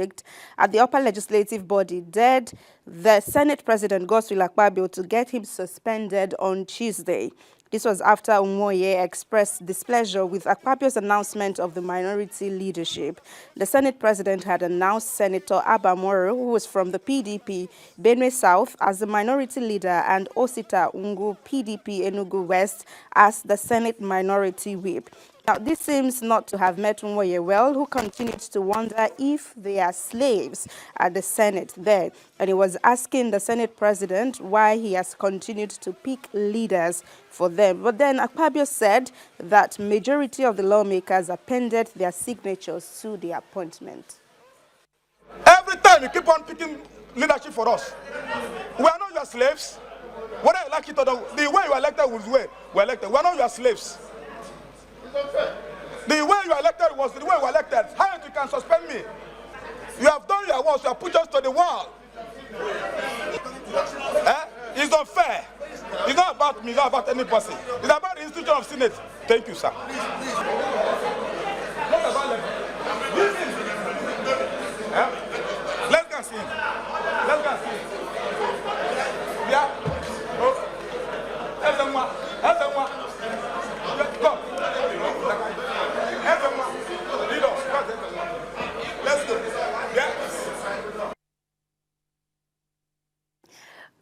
at the upper legislative body dared the Senate President Godswill Akpabio to get him suspended on Tuesday. This was after Umoye expressed displeasure with Akpabio's announcement of the minority leadership. The Senate President had announced Senator Abba Moro, who was from the PDP, Benue South, as the minority leader and Osita Ungu, PDP Enugu West, as the Senate Minority Whip. Now, this seems not to have met Umoye well, who continued to wonder if they are slaves at the Senate there. And he was asking the Senate President why he has continued to pick leaders for them. But then Akpabio said that majority of the lawmakers appended their signatures to the appointment. Every time you keep on picking leadership for us, we are not your slaves. Whether you like it or not, the way you are elected was the way we are elected. We are not your slaves. The way you are elected was the way we are elected. How you can suspend me? You have done your work, you have put us to the wall. It's not fair. It's not about me, it's not about any person. It's about the institution of Senate. Thank you, sir. Let's go see him. Let's go see him. Yeah. Go. Let's go. Yeah.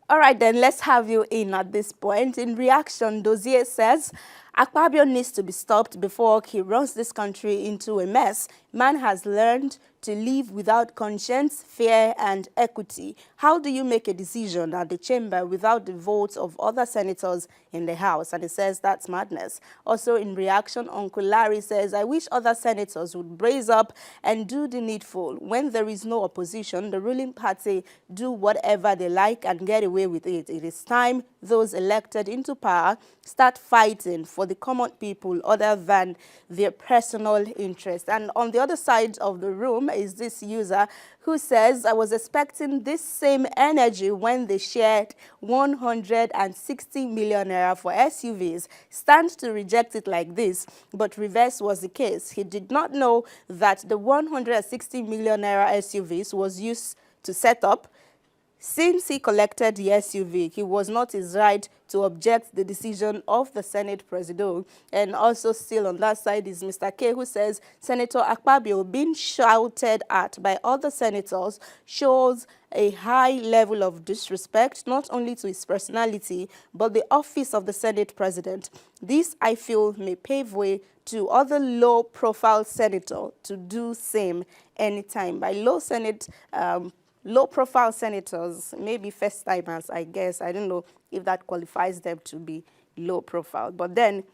All right, then let's have you in at this point. In reaction, Dozier says Akpabio needs to be stopped before he runs this country into a mess. Man has learned to live without conscience, fear, and equity. How do you make a decision at the chamber without the votes of other senators in the House? And he says that's madness. Also in reaction, Uncle Larry says, I wish other senators would brace up and do the needful. When there is no opposition, the ruling party do whatever they like and get away with it. It is time those elected into power start fighting for the common people other than their personal interest. And on the other side of the room is this user who says, I was expecting this same energy when they shared 160 million naira for SUVs. Stand to reject it like this, but reverse was the case. He did not know that the 160 million naira SUVs was used to set up. Since he collected the SUV, he was not his right to object the decision of the Senate President. And also still on that side is Mr. K, who says Senator Akpabio being shouted at by other senators shows a high level of disrespect, not only to his personality, but the office of the Senate President. This, I feel, may pave way to other low-profile senators to do same anytime. By low-profile senators, maybe first-timers, I guess. I don't know if that qualifies them to be low-profile. But then,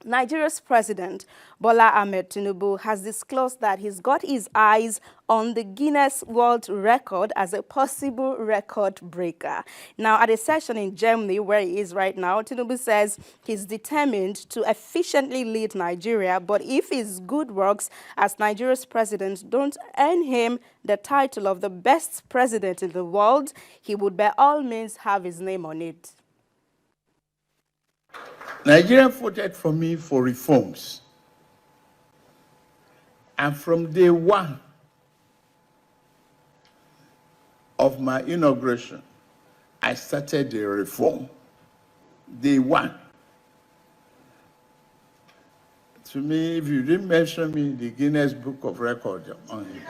Nigeria's President, Bola Ahmed Tinubu, has disclosed that he's got his eyes on the Guinness World Record as a possible record breaker. Now, at a session in Germany, where he is right now, Tinubu says he's determined to efficiently lead Nigeria, but if his good works as Nigeria's president don't earn him the title of the best president in the world, he would by all means have his name on it. Nigeria voted for me for reforms. And from day one of my inauguration, I started the reform. Day one. To me, if you didn't mention me in the Guinness Book of Records, on it.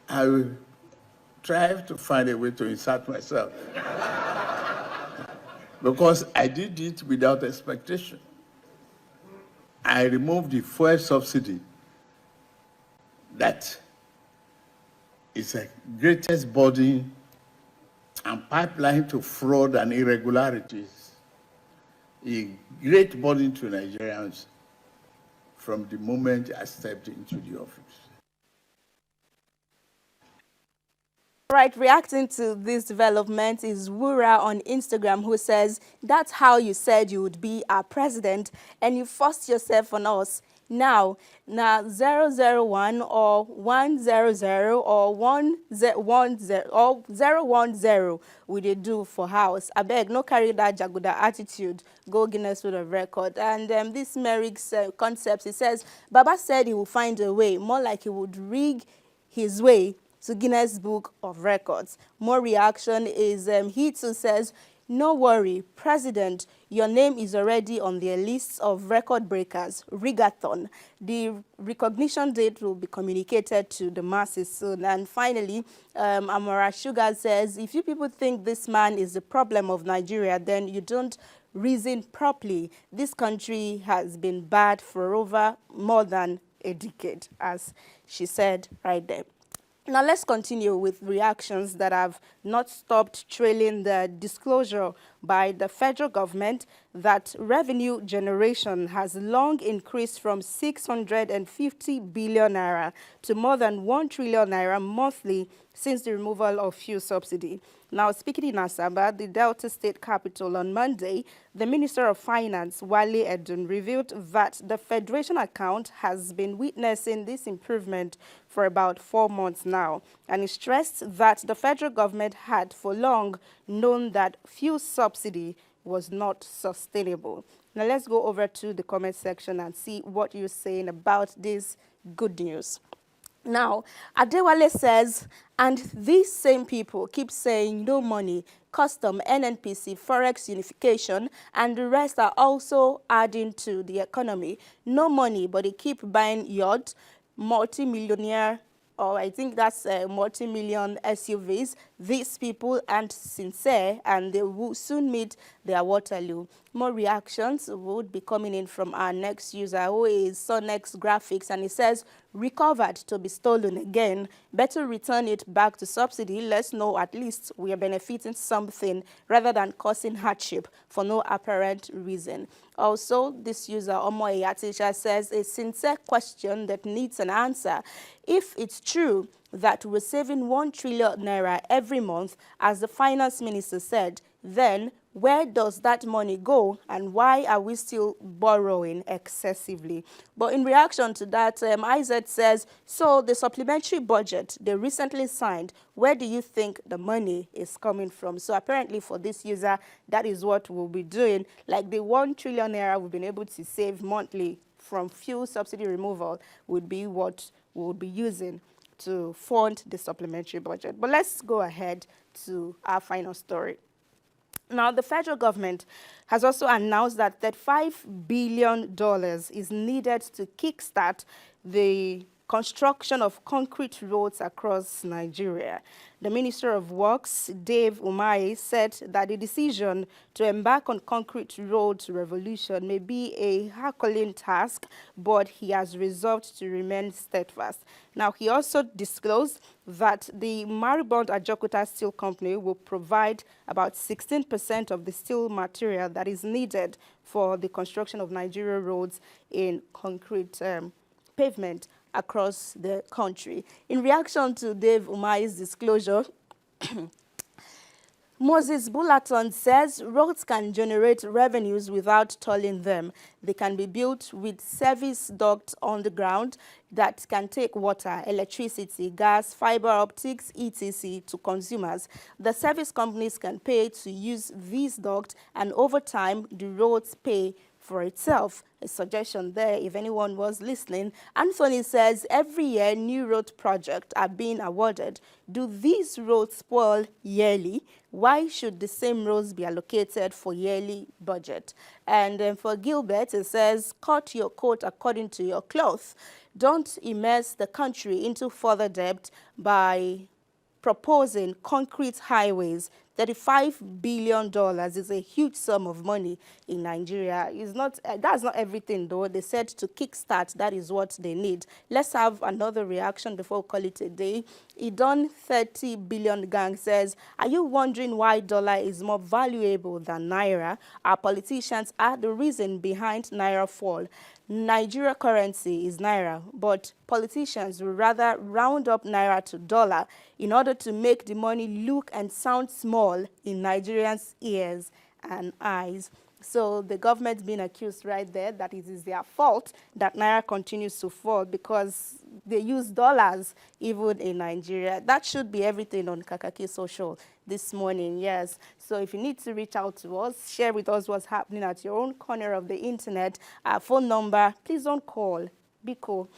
I will try to find a way to insert myself. Because I did it without expectation. I removed the fuel subsidy that is the greatest burden and pipeline to fraud and irregularities. A great burden to Nigerians from the moment I stepped into the office. Right, reacting to this development is Wura on Instagram, who says, that's how you said you would be our president and you forced yourself on us. Now 001 or 100 or 110 or 010 we dey do for house. Abeg, no carry that jaguda attitude go Guinness World of Record. And this Merrick's concept, he says, Baba said he will find a way, more like he would rig his way to Guinness Book of Records. More reaction is he too says, no worry, President, your name is already on their list of record breakers, Rigathon. The recognition date will be communicated to the masses soon. And finally, Amara Sugar says, if you people think this man is the problem of Nigeria, then you don't reason properly. This country has been bad for over more than a decade, as she said right there. Now let's continue with reactions that have not stopped trailing the disclosure by the federal government that revenue generation has long increased from 650 billion naira to more than 1 trillion naira monthly since the removal of fuel subsidy. Now, speaking in Asaba, the Delta State capital, on Monday, the Minister of Finance, Wale Edun, revealed that the Federation account has been witnessing this improvement for about 4 months now. And he stressed that the federal government had for long known that fuel subsidy was not sustainable. Now, let's go over to the comment section and see what you're saying about this good news. Now, Adewale says, and these same people keep saying no money, custom, NNPC, forex unification, and the rest are also adding to the economy. No money, but they keep buying yachts, multi-millionaire, or I think that's multi-million SUVs. These people aren't sincere, and they will soon meet their Waterloo. More reactions would be coming in from our next user, who is Sonex Graphics, and he says, recovered to be stolen again. Better return it back to subsidy. Let's know at least we are benefiting something rather than causing hardship for no apparent reason. Also, this user, Omo Eyatisha, says a sincere question that needs an answer. If it's true that we're saving 1 trillion naira every month, as the finance minister said, then where does that money go, and why are we still borrowing excessively? But in reaction to that, IZ says, so the supplementary budget they recently signed, where do you think the money is coming from? So apparently for this user, that is what we'll be doing. Like the 1 trillion naira we've been able to save monthly from fuel subsidy removal would be what we'll be using to fund the supplementary budget. But let's go ahead to our final story. Now, the federal government has also announced that $35 billion is needed to kickstart the construction of concrete roads across Nigeria. The Minister of Works, Dave Umahi, said that the decision to embark on concrete roads revolution may be a Herculean task, but he has resolved to remain steadfast. Now, he also disclosed that the Maribond Ajokuta Steel Company will provide about 16% of the steel material that is needed for the construction of Nigeria roads in concrete pavement across the country. In reaction to Dave Umahi's disclosure, Moses Bulaton says roads can generate revenues without tolling them. They can be built with service ducts on the ground that can take water, electricity, gas, fiber optics, etc. to consumers. The service companies can pay to use these ducts, and over time, the roads pay for itself. A suggestion there, if anyone was listening. Anthony says every year new road projects are being awarded. Do these roads spoil yearly? Why should the same roads be allocated for yearly budget? And for Gilbert, it says, cut your coat according to your cloth. Don't immerse the country into further debt by proposing concrete highways. $35 billion is a huge sum of money in Nigeria. It's not, that's not everything, though. They said to kickstart, that is what they need. Let's have another reaction before we call it a day. Idon 30 billion gang says, are you wondering why dollar is more valuable than naira? Our politicians are the reason behind naira fall. Nigeria currency is naira, but politicians would rather round up naira to dollar in order to make the money look and sound small in Nigerians' ears and eyes. So the government's being accused right there that it is their fault that Naira continues to fall because they use dollars even in Nigeria. That should be everything on Kakaaki Social this morning, yes. So if you need to reach out to us, share with us what's happening at your own corner of the internet. Our phone number, please don't call. Biko.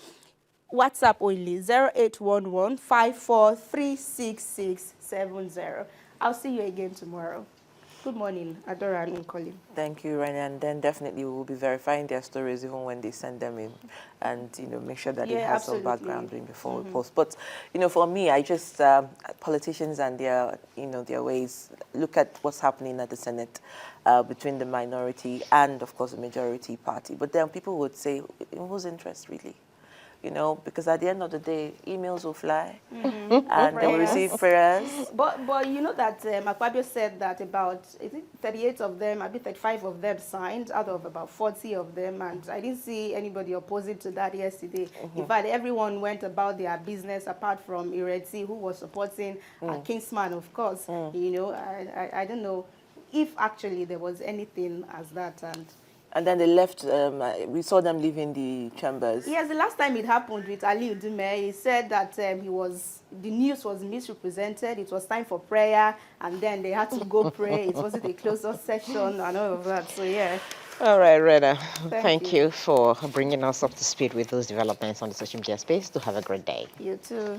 WhatsApp only, 0811-5436-670. I'll see you again tomorrow. Good morning, Adora and Nkoli. Thank you, Rania. And then definitely we will be verifying their stories even when they send them in, and make sure that it has some background before we post. But for me, I just politicians and their their ways. Look at what's happening at the Senate between the minority and of course the majority party. But then people would say, in whose interest really? Because at the end of the day, emails will fly, and they will receive prayers. But you know that Akpabio said that about 38 of them, maybe 35 of them signed out of about 40 of them, and I didn't see anybody opposing to that yesterday. In fact, everyone went about their business apart from Ireti, who was supporting Kingsman, of course. I don't know if actually there was anything as that. And then they left, we saw them leaving the chambers. Yes, the last time it happened with Ali Udume, he said that the news was misrepresented, it was time for prayer, and then they had to go pray. It wasn't a closed-up session and all of that, so yeah. All right, Rena, thank you for bringing us up to speed with those developments on the social media space. Do have a great day. You too.